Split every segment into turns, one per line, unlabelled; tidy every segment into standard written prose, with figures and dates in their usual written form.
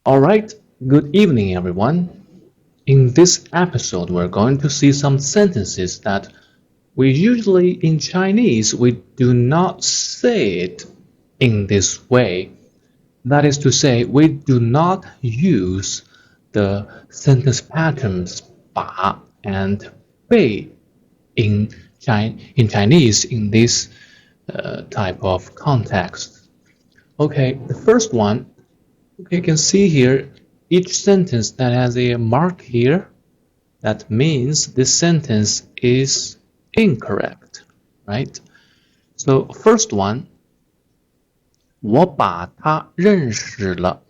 Alright, good evening everyone. In this episode, we're going to see some sentences that we usually in Chinese, we do not say it in this way. That is to say, we do not use the sentence patterns 把 and 被 in Chinese in this type of context. Okay, the first one. Okay, you can see here each sentence that has a mark here. That means this sentence is incorrect, right? So first one, 我把他认识了。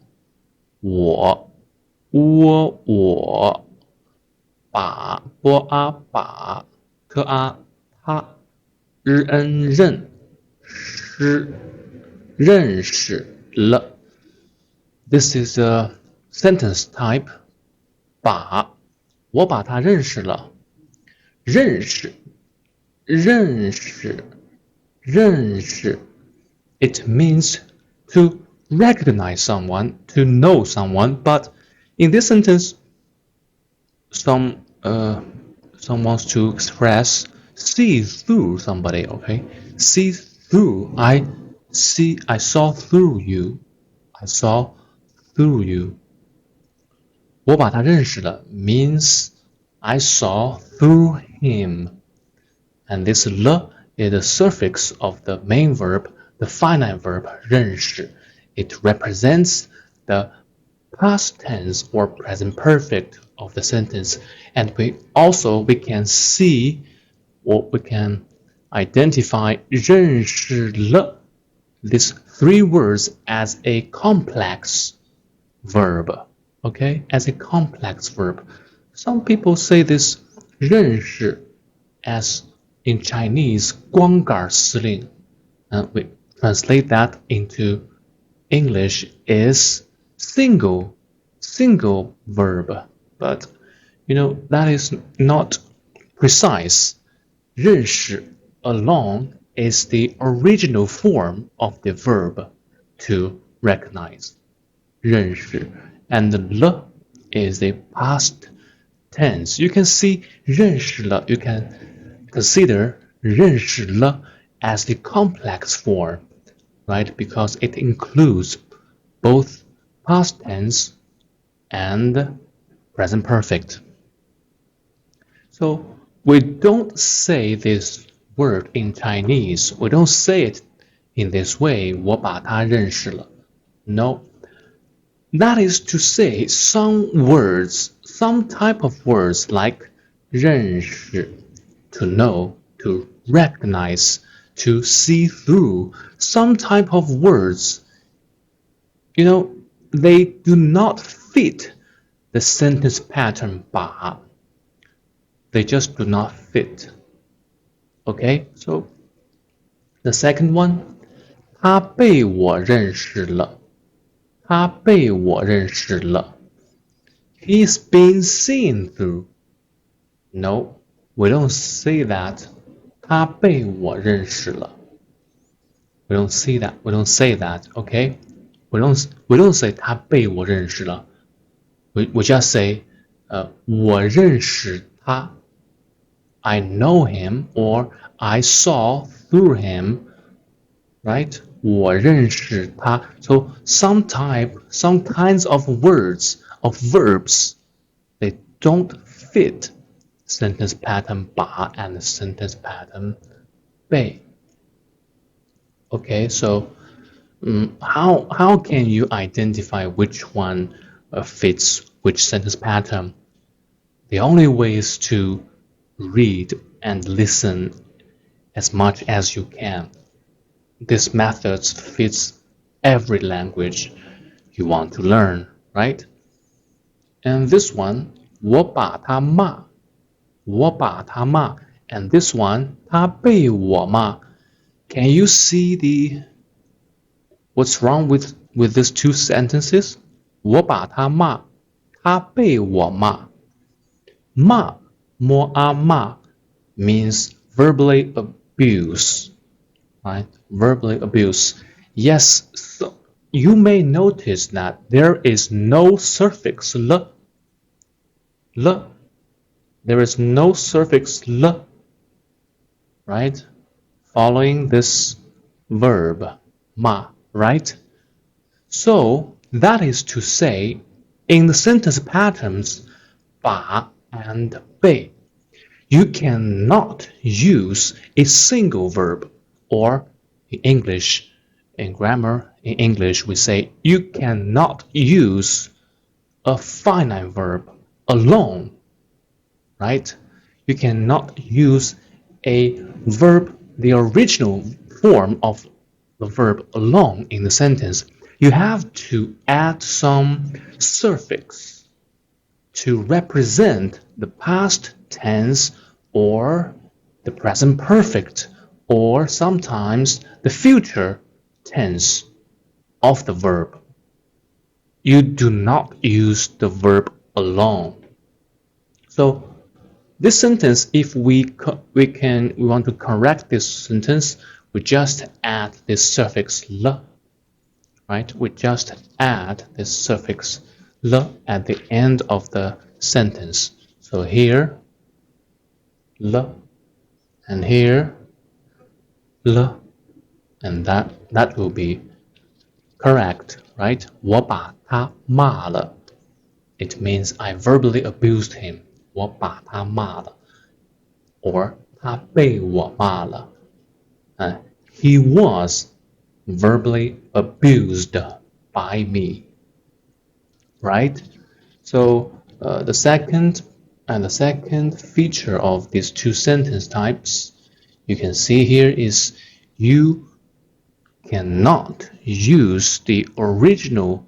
我把把他认识了。This is a sentence type. 我把他认识了。认识 It means to recognize someone, to know someone, but in this sentence, some wants to express see through somebody, okay? See through. I saw through you. I saw through you. 我把他认识了 means I saw through him. And this 了 is the suffix of the main verb, the finite verb 认识. It represents the past tense or present perfect of the sentence. And we can see or we can identify 认识了, these three words as a complex verb. Okay, as a complex verb. Some people say this 认识 as in Chinese 光杆司令. And we translate that into English is single verb. But that is not precise. 认识 alone is the original form of the verb to recognize. 认识 and the 了 is the past tense. You can see 认识了 you can consider 认识了 as the complex form, right? Because it includes both past tense and present perfect. So we don't say this word in Chinese. We don't say it in this way. 我把他认识了. No. That is to say, some words, some type of words like 认识, to know, to recognize, to see through, some type of words, they do not fit the sentence pattern 把. They just do not fit. Okay, so the second one, 他被我认识了。他被我认识了。He's been seen through. No, we don't say that. 他被我认识了。We don't say that. We don't say that. Okay? We don't say 他被我认识了。We just say 我认识他。I know him or I saw through him. Right? 我认识他. So some kinds of words, of verbs, they don't fit sentence pattern 把 and sentence pattern 被. Okay, so how can you identify which one fits which sentence pattern? The only way is to read and listen as much as you can. This method fits every language you want to learn, right? And this one, 我把他骂. And this one, 他被我骂. Can you see what's wrong with these two sentences? 我把他骂，他被我骂。骂 骂 means verbally abuse, right? Verbally abuse. Yes, you may notice that there is no suffix l. There is no suffix l, right? Following this verb ma, right? So that is to say, in the sentence patterns 把 and 被, you cannot use a single verb, or in grammar, in English, we say you cannot use a finite verb alone, right? You cannot use a verb, the original form of the verb alone in the sentence. You have to add some suffix to represent the past tense or the present perfect or sometimes the future tense of the verb. You do not use the verb alone. So this sentence, if we want to correct this sentence, we just add this suffix l, right? We just add this suffix l at the end of the sentence. So here l, and here l, and that will be correct, right? 我把他骂了. It means I verbally abused him. 我把他骂了. Or 他被我骂了. He was verbally abused by me, right? So the second feature of these two sentence types you can see here is you cannot use the original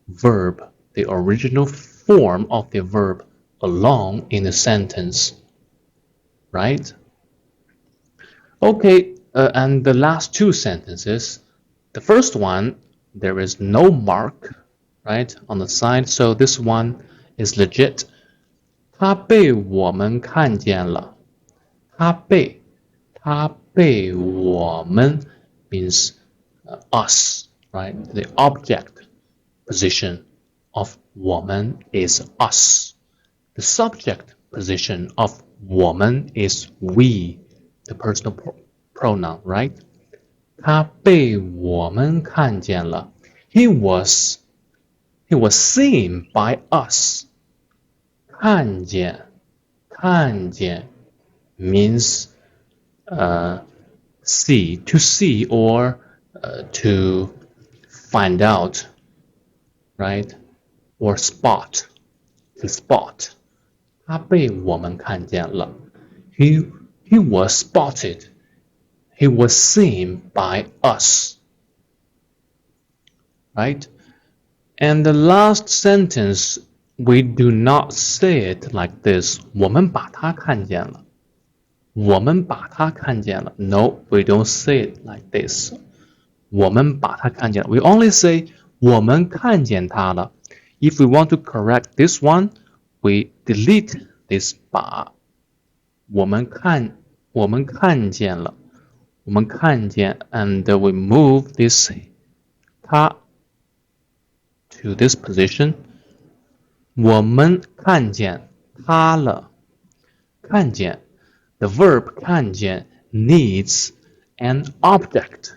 verb, the original form of the verb alone in the sentence, right? Okay, and the last two sentences, the first one, there is no mark, right, on the side, so this one is legit. 他被我们看见了. 他被我们 means us, right? The object position of 我们 is us. The subject position of 我们 is we, the personal pronoun, right? 他被我们看见了. He was seen by us. 看见 means to see or to find out, right? Or spot, to spot. 他被我们看见了. He was spotted. He was seen by us, right? And the last sentence, we do not say it like this. 我们把他看见了. 我们把他看见了. No, we don't say it like this. 我们把他看见了. We only say 我们看见他了. If we want to correct this one, we delete this 把. 我们看见了. 我们看见 and we move this 他 to this position. 我们看见他了. 看见 the verb 看见 needs an object.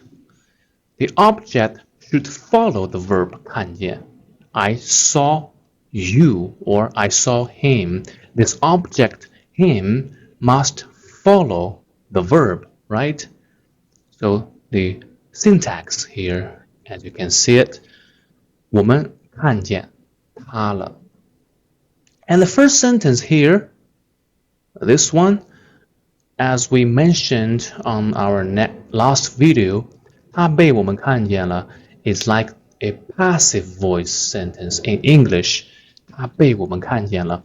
The object should follow the verb 看见. I saw you or I saw him. This object, him, must follow the verb, right? So the syntax here, as you can see it, 我们看见他了. And the first sentence here, this one, as we mentioned on our last video, 他被我们看见了 is like a passive voice sentence in English. 他被我们看见了.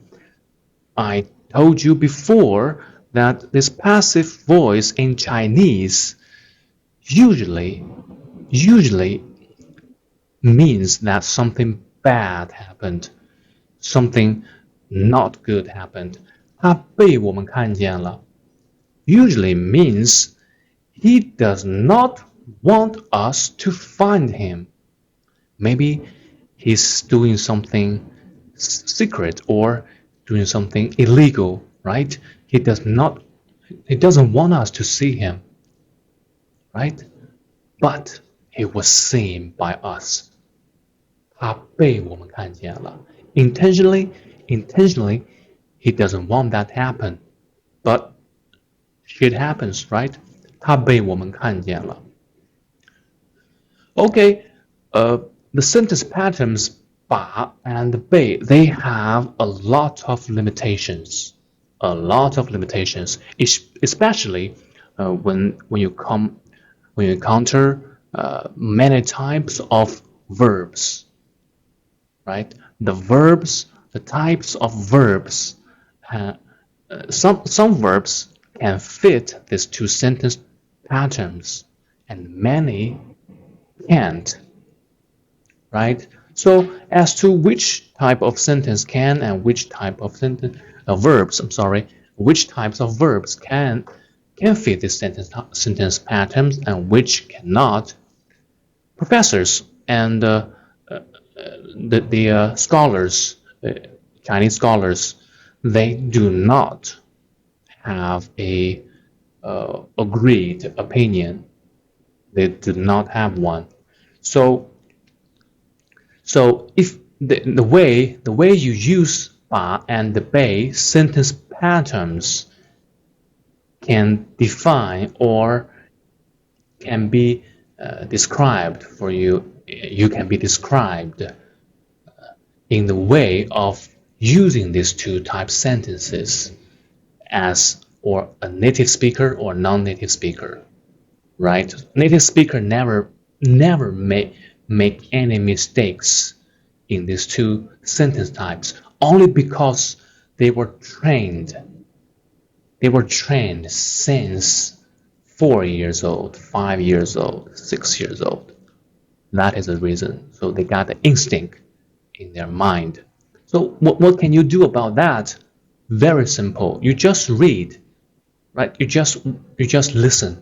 I told you before that this passive voice in Chinese usually means that something bad happened, something not good happened. 他被我们看见了 usually means he does not want us to find him. Maybe he's doing something secret or doing something illegal, right? He doesn't want us to see him, right? But he was seen by us. 他被我们看见了。Intentionally, he doesn't want that to happen, but shit happens, right? 他被我们看见了。Okay, the sentence patterns 把 and 被 they have a lot of limitations. A lot of limitations, especially when you encounter many types of verbs, right? The types of verbs. Some verbs can fit these two sentence patterns, and many can't, right? So as to which type of sentence can and which type of which types of verbs can fit this sentence patterns and which cannot, professors and the scholars, Chinese scholars, they do not have a agreed opinion. They do not have one. So if the way you use 把 and 被 sentence patterns can define or can be described for you, you can be described in the way of using these two type sentences as or a native speaker or non-native speaker, right? Native speaker never make any mistakes in these two sentence types only because they were trained since 4 years old, 5 years old, 6 years old. That is the reason. So they got the instinct in their mind. So what can you do about that? Very simple. You just read, right? You just listen.